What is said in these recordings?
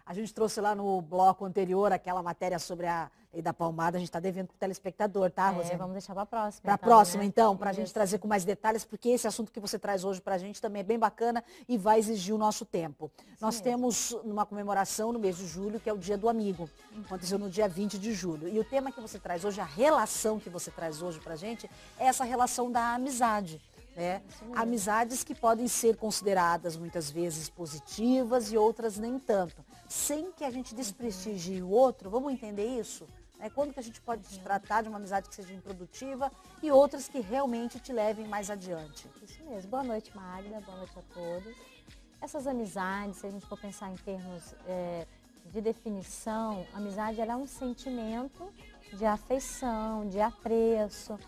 A gente trouxe lá no bloco anterior aquela matéria sobre a lei da palmada, a gente está devendo para o telespectador, tá, Rosane? Vamos deixar para a próxima. Para a próxima, então, para a gente trazer com mais detalhes, porque esse assunto que você traz hoje para a gente também é bem bacana e vai exigir o nosso tempo. Nós temos uma comemoração no mês de julho, que é o Dia do Amigo. Aconteceu no dia 20 de julho. E o tema que você traz hoje, a relação que você traz hoje para a gente, é essa relação da amizade. Né? Amizades que podem ser consideradas muitas vezes positivas e outras nem tanto. Sem que a gente desprestigie o outro, vamos entender isso? Quando que a gente pode tratar de uma amizade que seja improdutiva e outras que realmente te levem mais adiante? Isso mesmo. Boa noite, Magda. Boa noite a todos. Essas amizades, se a gente for pensar em termos de definição, amizade ela é um sentimento de afeição, de apreço,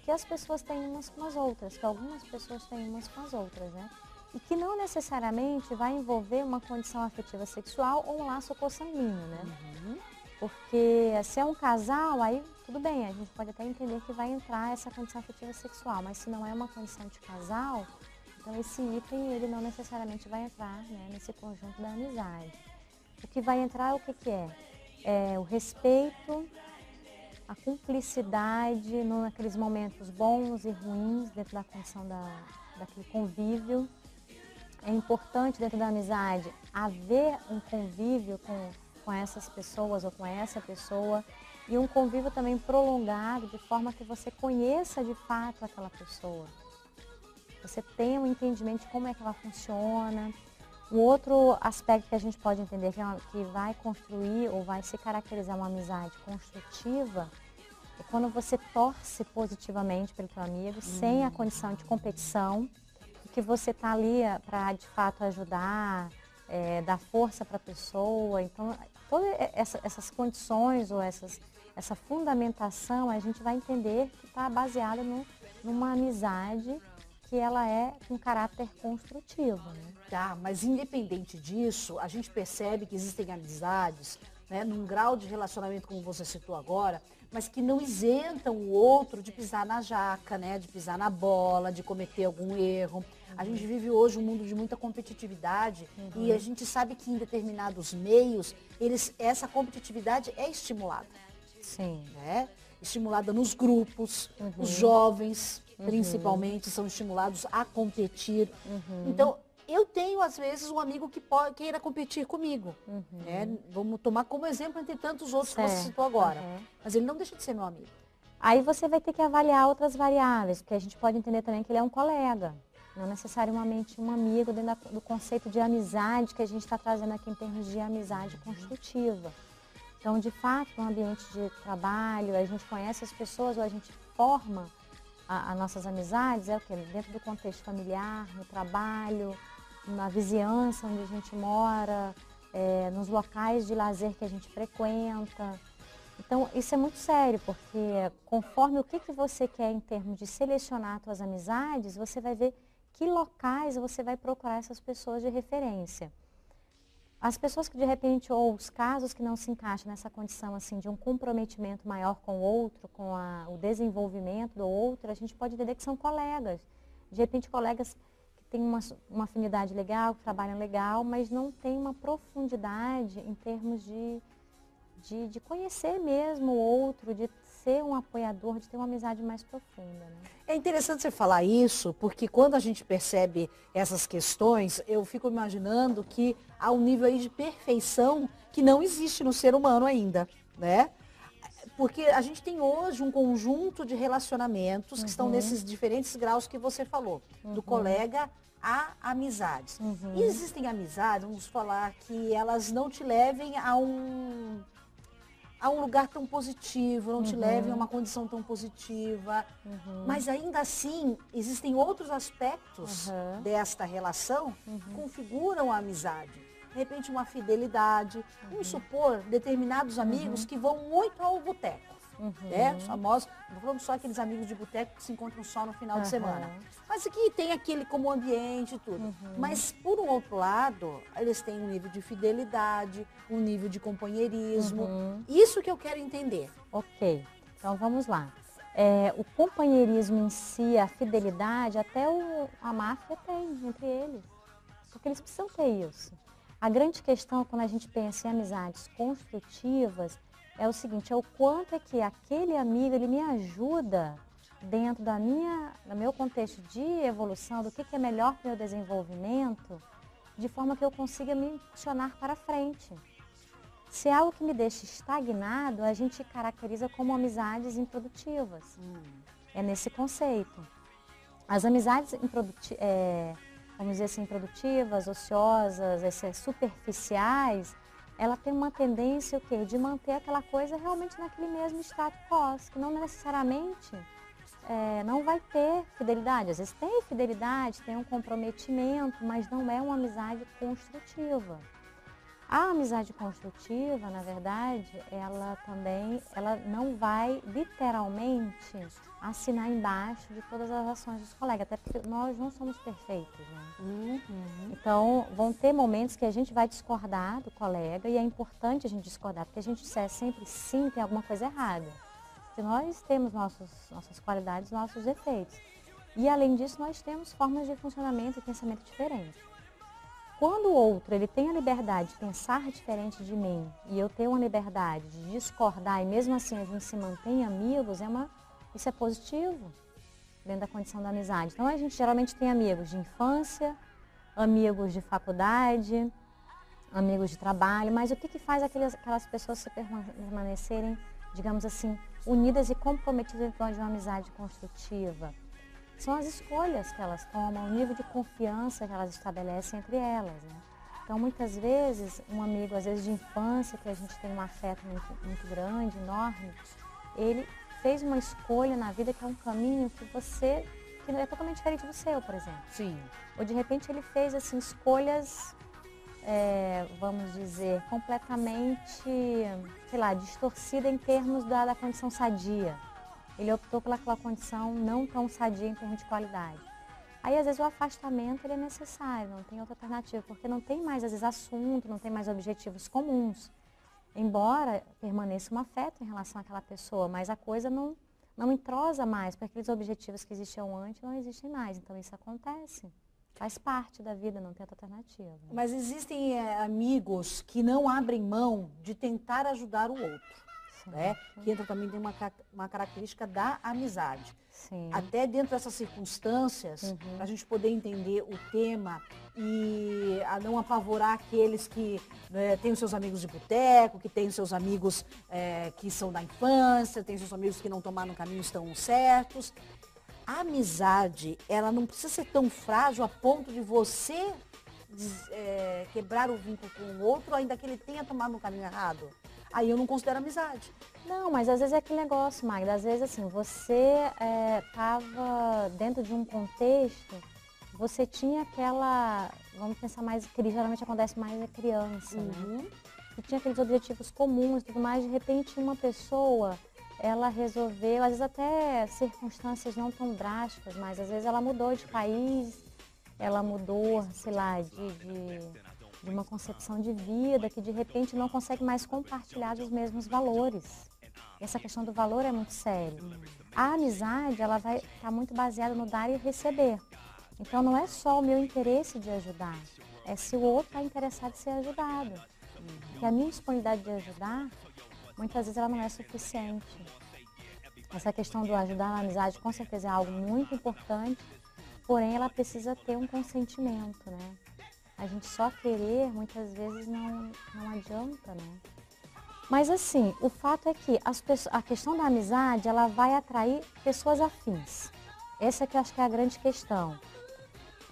que as pessoas têm umas com as outras, que algumas pessoas têm umas com as outras, né? E que não necessariamente vai envolver uma condição afetiva sexual ou um laço consanguíneo, né? Porque se é um casal, aí tudo bem, a gente pode até entender que vai entrar essa condição afetiva sexual, mas se não é uma condição de casal, então esse item ele não necessariamente vai entrar, né, nesse conjunto da amizade. O que vai entrar é o que é? É o respeito, a cumplicidade naqueles momentos bons e ruins dentro da condição daquele convívio. É importante dentro da amizade haver um convívio com essas pessoas ou com essa pessoa e um convívio também prolongado de forma que você conheça de fato aquela pessoa. Você tenha um entendimento de como é que ela funciona. Um outro aspecto que a gente pode entender que vai construir ou vai se caracterizar uma amizade construtiva é quando você torce positivamente pelo teu amigo, sem a condição de competição, e que você está ali para de fato ajudar, dar força para a pessoa. Então, todas essas condições ou essa fundamentação, a gente vai entender que está baseada numa amizade que ela é com caráter construtivo. Né? Tá, mas independente disso, a gente percebe que existem amizades, né, num grau de relacionamento como você citou agora, mas que não isentam o outro de pisar na jaca, né, de pisar na bola, de cometer algum erro. A gente vive hoje um mundo de muita competitividade e a gente sabe que em determinados meios essa competitividade é estimulada. Sim. Né? Estimulada nos grupos, os jovens principalmente são estimulados a competir. Então, eu tenho, às vezes, um amigo que queira competir comigo. Né? Vamos tomar como exemplo entre tantos outros que você citou agora. Mas ele não deixa de ser meu amigo. Aí você vai ter que avaliar outras variáveis, porque a gente pode entender também que ele é um colega. Não necessariamente um amigo dentro do conceito de amizade que a gente está trazendo aqui em termos de amizade construtiva. Então, de fato, no ambiente de trabalho, a gente conhece as pessoas ou a gente forma as nossas amizades, o quê? Dentro do contexto familiar, no trabalho, na vizinhança onde a gente mora, nos locais de lazer que a gente frequenta. Então, isso é muito sério, porque conforme o que você quer em termos de selecionar suas amizades, você vai ver que locais você vai procurar essas pessoas de referência. As pessoas que de repente, ou os casos que não se encaixam nessa condição assim, de um comprometimento maior com o outro, com o desenvolvimento do outro, a gente pode entender que são colegas. De repente, colegas que têm uma afinidade legal, que trabalham legal, mas não têm uma profundidade em termos de conhecer mesmo o outro, de ser um apoiador, de ter uma amizade mais profunda. Né? É interessante você falar isso, porque quando a gente percebe essas questões, eu fico imaginando que há um nível aí de perfeição que não existe no ser humano ainda, né? Porque a gente tem hoje um conjunto de relacionamentos que estão nesses diferentes graus que você falou, do colega a amizades. E existem amizades, vamos falar, que elas não te levem a um lugar tão positivo, não te levem a uma condição tão positiva. Mas ainda assim, existem outros aspectos desta relação que configuram a amizade. De repente, uma fidelidade. Vamos supor, determinados amigos que vão muito ao boteco. Né? Os famosos, não falando só aqueles amigos de boteco que se encontram só no final de semana. Mas aqui tem aquele como ambiente e tudo. Mas, por um outro lado, eles têm um nível de fidelidade, um nível de companheirismo. Isso que eu quero entender. Ok, então vamos lá. O companheirismo em si, a fidelidade, até a máfia tem entre eles. Porque eles precisam ter isso. A grande questão quando a gente pensa em amizades construtivas é o seguinte, é o quanto é que aquele amigo ele me ajuda dentro do meu contexto de evolução, do que é melhor para o meu desenvolvimento, de forma que eu consiga me impulsionar para frente. Se é algo que me deixa estagnado, a gente caracteriza como amizades improdutivas. É nesse conceito. As amizades vamos dizer assim, improdutivas, ociosas, superficiais, ela tem uma tendência o quê? De manter aquela coisa realmente naquele mesmo status quo, que não necessariamente não vai ter fidelidade. Às vezes tem fidelidade, tem um comprometimento, mas não é uma amizade construtiva. A amizade construtiva, na verdade, ela não vai literalmente assinar embaixo de todas as ações dos colegas, até porque nós não somos perfeitos, né? Então, vão ter momentos que a gente vai discordar do colega e é importante a gente discordar, porque a gente disser sempre sim, tem alguma coisa errada. Porque nós temos nossas qualidades, nossos defeitos. E, além disso, nós temos formas de funcionamento e pensamento diferentes. Quando o outro ele tem a liberdade de pensar diferente de mim e eu tenho a liberdade de discordar e mesmo assim a gente se mantém amigos, isso é positivo dentro da condição da amizade. Então a gente geralmente tem amigos de infância, amigos de faculdade, amigos de trabalho, mas o que faz aquelas pessoas se permanecerem, digamos assim, unidas e comprometidas dentro de uma amizade construtiva? São as escolhas que elas tomam, o nível de confiança que elas estabelecem entre elas, né? Então, muitas vezes, um amigo, às vezes de infância, que a gente tem um afeto muito grande, enorme, ele fez uma escolha na vida que é um caminho que é totalmente diferente do seu, por exemplo. Sim. Ou, de repente, ele fez, assim, escolhas, vamos dizer, completamente, sei lá, distorcida em termos da condição sadia. Ele optou pelaquela condição não tão sadia em termos de qualidade. Aí, às vezes, o afastamento ele é necessário, não tem outra alternativa, porque não tem mais, às vezes, assunto, não tem mais objetivos comuns. Embora permaneça um afeto em relação àquela pessoa, mas a coisa não entrosa mais, porque aqueles objetivos que existiam antes não existem mais. Então, isso acontece. Faz parte da vida, não tem outra alternativa. Mas existem amigos que não abrem mão de tentar ajudar o outro. Né? Que entra também tem uma característica da amizade. Sim. Até dentro dessas circunstâncias, para a gente poder entender o tema e a não apavorar aqueles que têm os seus amigos de boteco, que têm os seus amigos que são da infância, têm os seus amigos que não tomaram caminhos tão certos. A amizade, ela não precisa ser tão frágil a ponto de você quebrar o vínculo com o outro, ainda que ele tenha tomado um caminho errado. Aí eu não considero amizade. Não, mas às vezes é aquele negócio, Magda. Às vezes, assim, você estava dentro de um contexto, você tinha aquela, vamos pensar mais, que geralmente acontece mais na criança, né? Que tinha aqueles objetivos comuns e tudo mais. De repente, uma pessoa, ela resolveu, às vezes até circunstâncias não tão drásticas, mas às vezes ela mudou de país, ela mudou, sei lá, de uma concepção de vida que de repente não consegue mais compartilhar os mesmos valores. Essa questão do valor é muito séria. A amizade, ela vai estar muito baseada no dar e receber. Então não é só o meu interesse de ajudar, é se o outro está interessado em ser ajudado. Porque a minha disponibilidade de ajudar, muitas vezes ela não é suficiente. Essa questão do ajudar na amizade com certeza é algo muito importante, porém ela precisa ter um consentimento, né? A gente só querer, muitas vezes, não adianta, né? Mas, assim, o fato é que a questão da amizade, ela vai atrair pessoas afins. Essa que eu acho que é a grande questão.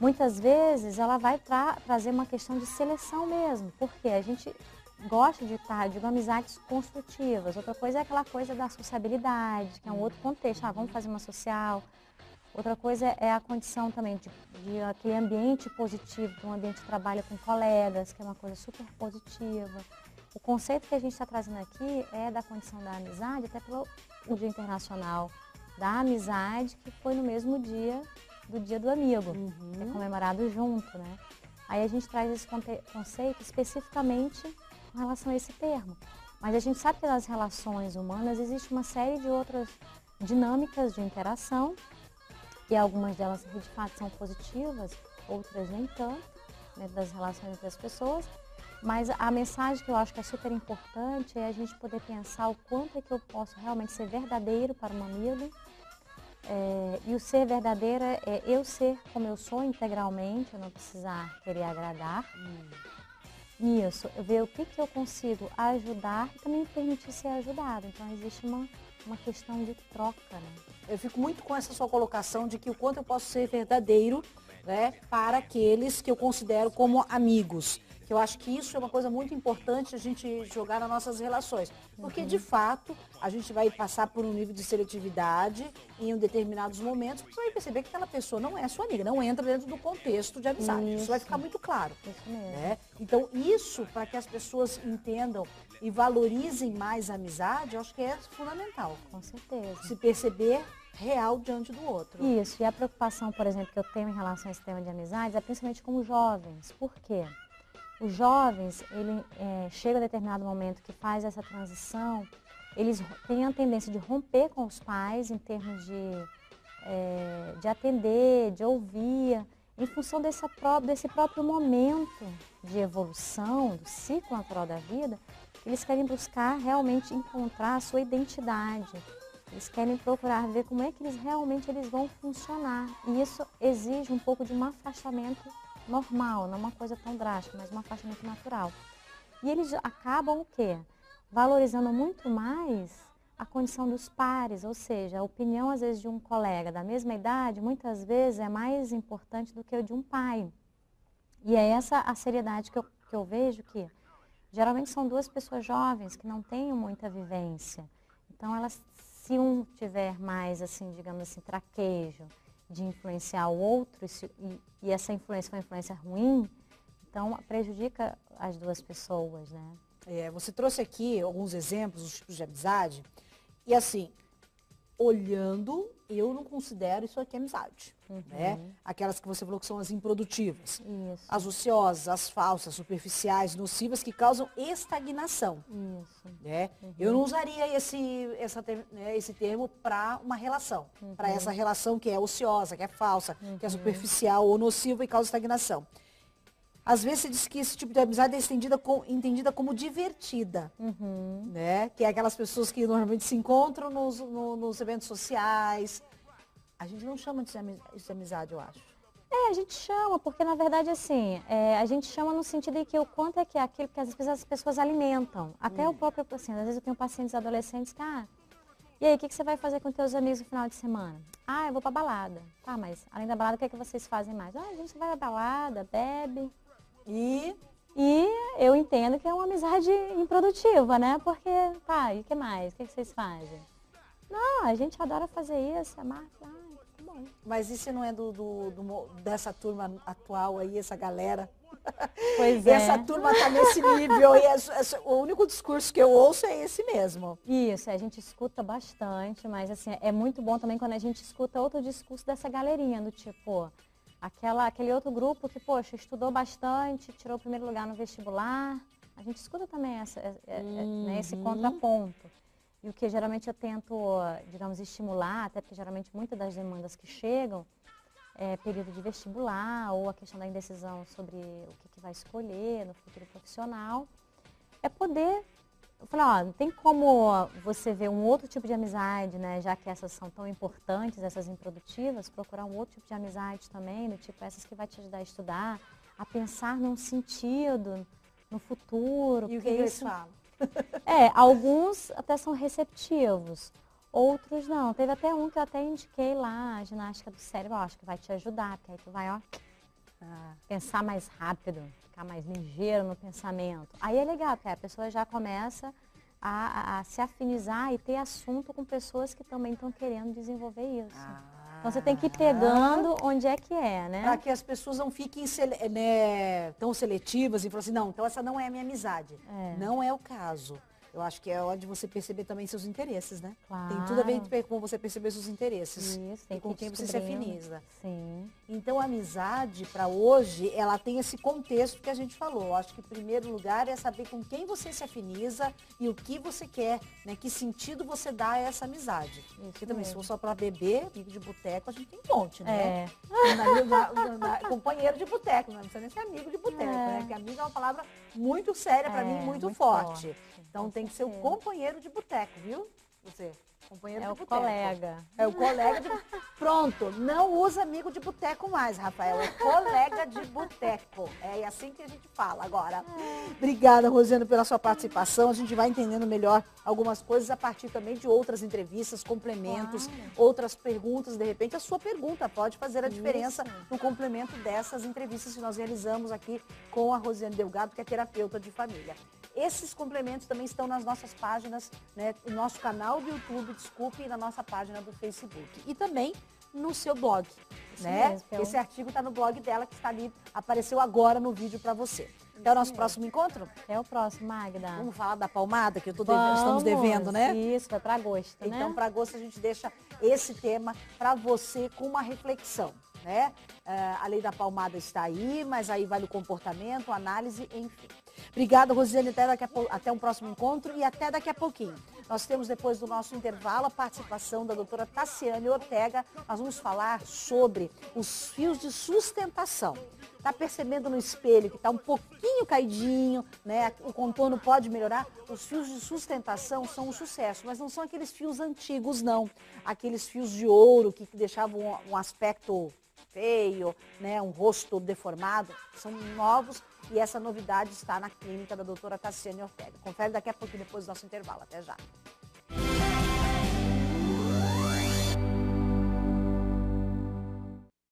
Muitas vezes, ela vai trazer uma questão de seleção mesmo, porque a gente gosta de estar, de amizades construtivas. Outra coisa é aquela coisa da sociabilidade, que é um outro contexto. Vamos fazer uma social. Outra coisa é a condição também de aquele ambiente positivo, de um ambiente de trabalho com colegas, que é uma coisa super positiva. O conceito que a gente está trazendo aqui é da condição da amizade, até pelo Dia Internacional da Amizade, que foi no mesmo dia do Dia do Amigo, que é comemorado junto, né? Aí a gente traz esse conceito especificamente com relação a esse termo. Mas a gente sabe que nas relações humanas existe uma série de outras dinâmicas de interação, e algumas delas de fato são positivas, outras nem tanto, dentro das relações entre as pessoas. Mas a mensagem que eu acho que é super importante é a gente poder pensar o quanto é que eu posso realmente ser verdadeiro para um amigo. E o ser verdadeiro é eu ser como eu sou integralmente, eu não precisar querer agradar. Nisso, eu ver o que eu consigo ajudar e também me permitir ser ajudado. Então existe uma questão de troca, né? Eu fico muito com essa sua colocação de que o quanto eu posso ser verdadeiro, né, para aqueles que eu considero como amigos. Que eu acho que isso é uma coisa muito importante a gente jogar nas nossas relações. Porque, de fato, a gente vai passar por um nível de seletividade em determinados momentos, você vai perceber que aquela pessoa não é sua amiga, não entra dentro do contexto de amizade. Isso vai ficar muito claro. Isso mesmo. Né? Então, isso, para que as pessoas entendam e valorizem mais a amizade, eu acho que é fundamental. Com certeza. Se perceber real diante do outro. Isso, e a preocupação, por exemplo, que eu tenho em relação a esse tema de amizades é principalmente com os jovens. Por quê? Os jovens, ele chega a determinado momento que faz essa transição, eles têm a tendência de romper com os pais em termos de atender, de ouvir, em função desse próprio momento de evolução, do ciclo natural da vida, eles querem buscar realmente encontrar a sua identidade. Eles querem procurar ver como é que eles realmente vão funcionar. E isso exige um pouco de um afastamento normal, não uma coisa tão drástica, mas um afastamento natural. E eles acabam o quê? Valorizando muito mais a condição dos pares, ou seja, a opinião às vezes de um colega da mesma idade, muitas vezes é mais importante do que o de um pai. E é essa a seriedade que eu vejo que geralmente são duas pessoas jovens que não têm muita vivência. Então elas, se um tiver mais, assim, digamos assim, traquejo de influenciar o outro, e essa influência foi uma influência ruim, então prejudica as duas pessoas, né? Você trouxe aqui alguns exemplos dos tipos de amizade, e assim, olhando, eu não considero isso aqui amizade, né? Aquelas que você falou que são as improdutivas, Isso. as ociosas, as falsas, superficiais, nocivas, que causam estagnação. Isso. Né? Eu não usaria esse termo para uma relação, para essa relação que é ociosa, que é falsa, que é superficial ou nociva e causa estagnação. Às vezes se diz que esse tipo de amizade é entendida como divertida, né? Que é aquelas pessoas que normalmente se encontram nos eventos sociais. A gente não chama de amizade, eu acho. A gente chama, porque na verdade assim, a gente chama no sentido de que o quanto é que é aquilo que às vezes as pessoas alimentam. Até o próprio, assim, às vezes eu tenho pacientes adolescentes que, e aí, o que você vai fazer com teus amigos no final de semana? Eu vou pra balada. Tá, mas além da balada, o que é que vocês fazem mais? A gente vai pra balada, bebe. E eu entendo que é uma amizade improdutiva, né? Porque, e o que mais? O que vocês fazem? Não, a gente adora fazer isso, tá bom. Mas isso não é dessa turma atual aí, essa galera? Pois é. Essa turma tá nesse nível e o único discurso que eu ouço é esse mesmo. Isso, a gente escuta bastante, mas assim, é muito bom também quando a gente escuta outro discurso dessa galerinha, do tipo, aquele outro grupo que, poxa, estudou bastante, tirou o primeiro lugar no vestibular. A gente escuta também né, esse contraponto. E o que geralmente eu tento, digamos, estimular, até porque geralmente muitas das demandas que chegam é período de vestibular ou a questão da indecisão sobre o que vai escolher no futuro profissional, é poder falar, não tem como você ver um outro tipo de amizade, né, já que essas são tão importantes, essas improdutivas, procurar um outro tipo de amizade também, do tipo essas que vai te ajudar a estudar, a pensar num sentido, no futuro. E o que eles falam? Alguns até são receptivos, outros não. Teve até um que eu até indiquei lá, a ginástica do cérebro, acho que vai te ajudar, porque aí tu vai, pensar mais rápido, ficar mais ligeiro no pensamento. Aí é legal, porque a pessoa já começa a se afinizar e ter assunto com pessoas que também estão querendo desenvolver isso. Então você tem que ir pegando onde é que é, né? Para que as pessoas não fiquem tão seletivas e falam assim, não, então essa não é a minha amizade. Não é o caso. Eu acho que é hora de você perceber também seus interesses, né? Claro. Tem tudo a ver com você perceber seus interesses. Isso, tem e com que ir quem você se descobrindo. afiniza. Sim. Então, a amizade, para hoje, ela tem esse contexto que a gente falou. Eu acho que, em primeiro lugar, é saber com quem você se afiniza e o que você quer, né? Que sentido você dá a essa amizade. Porque também, se for só para beber, amigo de boteco, a gente tem um monte, né? Companheiro de boteco, não precisa nem ser amigo de boteco, né? Porque amigo é uma palavra muito séria para mim, muito forte. Então, tem que ser o companheiro de boteco, viu? Você, companheiro de boteco. Colega. É o colega de... Pronto, não usa amigo de boteco mais, Rafael. É colega de boteco. É assim que a gente fala agora. Obrigada, Rosiane, pela sua participação. A gente vai entendendo melhor algumas coisas a partir também de outras entrevistas, complementos, outras perguntas. De repente, a sua pergunta pode fazer a diferença no complemento dessas entrevistas que nós realizamos aqui com a Rosiane Delgado, que é terapeuta de família. Esses complementos também estão nas nossas páginas, né, no nosso canal do YouTube, desculpe, e na nossa página do Facebook. E também no seu blog, né? Mesmo, Esse artigo está no blog dela, que está ali, apareceu agora no vídeo para você. Até o nosso próximo encontro? Até o próximo, Magda. Vamos falar da palmada, que estamos devendo, né? Isso, vai para agosto, né? Então, para agosto, a gente deixa esse tema para você com uma reflexão, né? A lei da palmada está aí, mas aí vai no comportamento, análise, enfim. Obrigada, Rosiane, até um próximo encontro e até daqui a pouquinho. Nós temos, depois do nosso intervalo, a participação da doutora Tassiane Ortega. Nós vamos falar sobre os fios de sustentação. Está percebendo no espelho que está um pouquinho caidinho, né? O contorno pode melhorar? Os fios de sustentação são um sucesso, mas não são aqueles fios antigos, não. Aqueles fios de ouro que deixavam um aspecto feio, né? Um rosto deformado. São novos e essa novidade está na clínica da doutora Tassiane Ortega. Confere daqui a pouquinho depois do nosso intervalo. Até já.